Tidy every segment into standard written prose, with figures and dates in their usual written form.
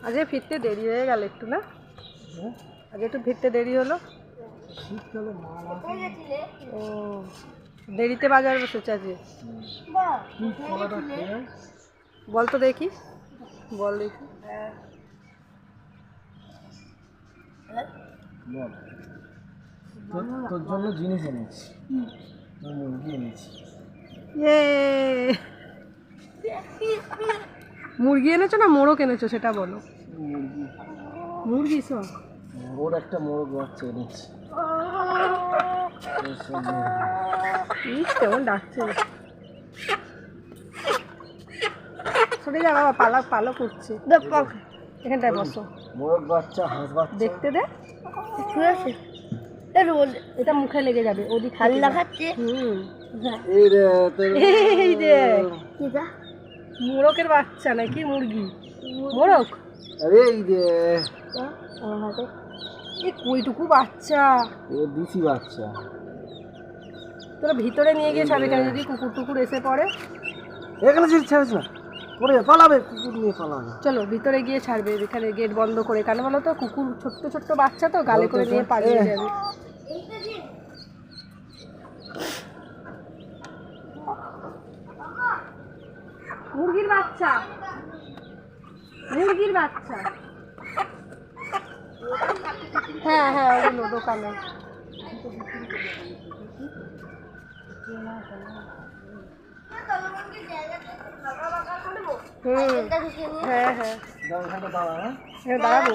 আজকে ফিরতে দেরি হয়ে গেল একটু না? আজকে একটু ফিরতে দেরি হলো। ও দেরিতে বাজার বসেছে আজকে। বল তো দেখি, বল দেখি। তোর জন্য জিনিস এনেছি, মুরগি এনেছি। মুরগি এনেছো না মোরগ এনেছো সেটা বলো। মুরগি সব ওর একটা মোরগ বাচ্চা এনেছি। কেমন ডাকছে, সরে যা বাবা, পালক পালক উঠছে। এখানটায় বসো, মোরগ বাচ্চা, হাঁস বাচ্চা দেখতে দে। এটা মুখে লেগে যাবে, ওদিক ঠান্ডা খাচ্ছে। এই দেখ মোরগের বাচ্চা নাকি মুরগি? মোরগ। আরে এই যে এই কইটুকু বাচ্চা, দিশি বাচ্চা। তোরা ভিতরে নিয়ে গিয়ে ছাড়বে কেন? যদি কুকুর টুকুর এসে পড়ে এখানে ছাড়িস না, পরে পালাবে, কুকুর নিয়ে পালাবে। চলো ভিতরে গিয়ে ছাড়বে, এখানে গেট বন্ধ করে। কেন বলো তো? কুকুর ছোট্ট ছোট্ট বাচ্চা তো, গালে করে নিয়ে পালিয়ে যাবে। মুরগির বাচ্চা, মুরগির বাচ্চা। হ্যাঁ হ্যাঁ, ওগুলো দোকানে। হ্যাঁ হ্যাঁ, দাঁড়াবো।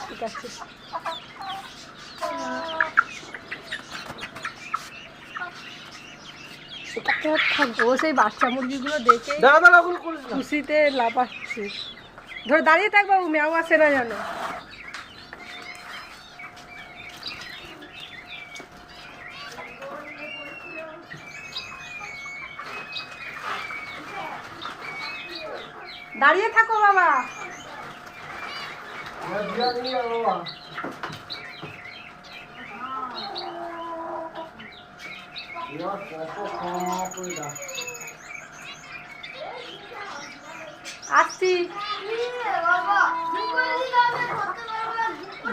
ঠিক আছে, থাকবো। সেই বাচ্চা মুরগিগুলো দেখে খুশিতে লাফাচ্ছে। ধরে দাঁড়িয়ে থাকবো, ম্যাও আসে না জানো। দাঁড়িয়ে থাকো বাবা। আসছি,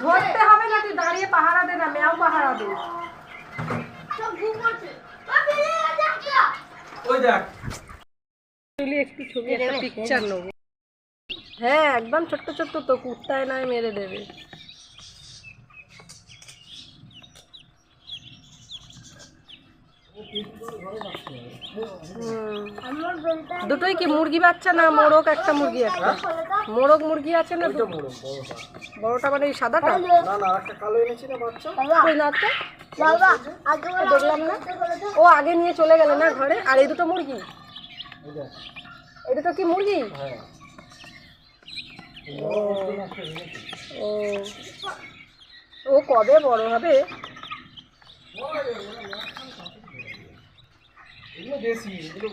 ধরতে হবে না, তুই দাঁড়িয়ে পাহারা দে না, ম্যাও পাহারা দে। একটু ছবি, একটা পিকচার নেবো। হ্যাঁ একদম ছোট্ট ছোট্ট তো, কুত্তায় নয় মেরে দেবে। দুটোই কি মুরগি বাচ্চা না মোরগ? একটা মুরগি, একটা মোরগ মুরগি আছে না? বড়টা মানে এই সাদাটা? দেখলাম না, ও আগে নিয়ে চলে গেল না ঘরে। আর এই দুটো মুরগি, এই দুটো কি মুরগি? ও কবে বড় হবে?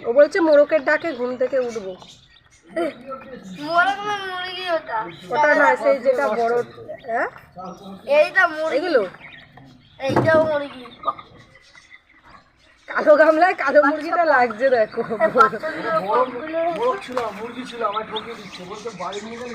ও বলছে মোরগের ডাকে ঘুম থেকে উঠবো। ওটা নয়, সেই যেটা বড়। হ্যাঁ এগুলো কালো গামলায় কালো মুরগিটা লাগছে, দেখো। মুরগি ছিল, আমার ঠকিয়ে দিচ্ছে, বলতে বাড়ি নিয়ে গেলে